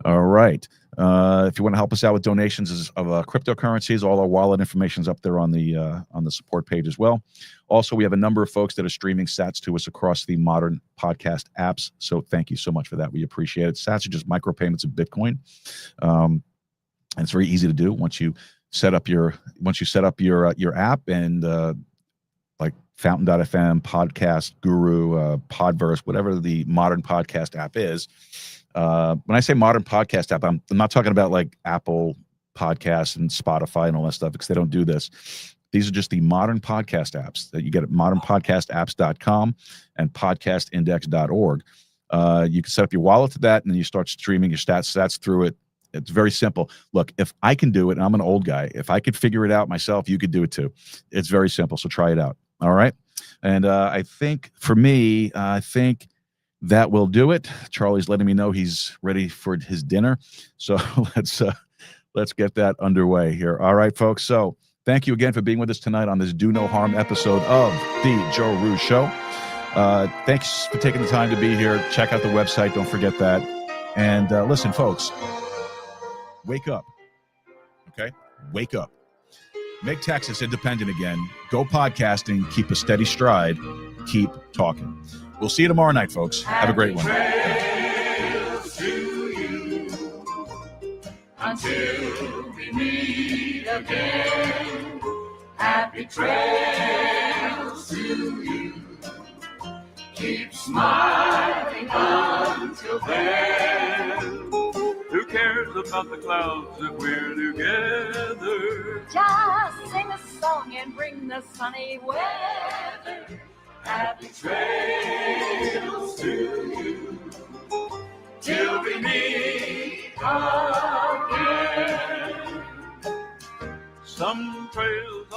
All right. If you want to help us out with donations of cryptocurrencies, all our wallet information is up there on the support page as well. Also, we have a number of folks that are streaming sats to us across the modern podcast apps. So thank you so much for that. We appreciate it. Sats are just micropayments of Bitcoin. And it's very easy to do once you set up your app, and like Fountain.fm, Podcast Guru, Podverse, whatever the modern podcast app is. When I say modern podcast app, I'm not talking about like Apple Podcasts and Spotify and all that stuff, because they don't do this. These are just the modern podcast apps that you get at modernpodcastapps.com and podcastindex.org. You can set up your wallet to that, and then you start streaming your stats through it. It's very simple. Look, if I can do it, and I'm an old guy, if I could figure it out myself, you could do it too. It's very simple. So try it out. All right. And I think for me, that will do it. Charlie's letting me know he's ready for his dinner. So let's get that underway here. All right, folks. So thank you again for being with us tonight on this Do No Harm episode of the Joe Ruse Show. Thanks for taking the time to be here. Check out the website. Don't forget that. And listen, folks, wake up. Okay? Wake up. Make Texas independent again. Go podcasting. Keep a steady stride. Keep talking. We'll see you tomorrow night, folks. Have a great one. Trails to you until we meet again. Happy trails to you. Keep smiling until then. Who cares about the clouds if we're together? Just sing a song and bring the sunny weather. Happy trails to you till we meet again. Some trails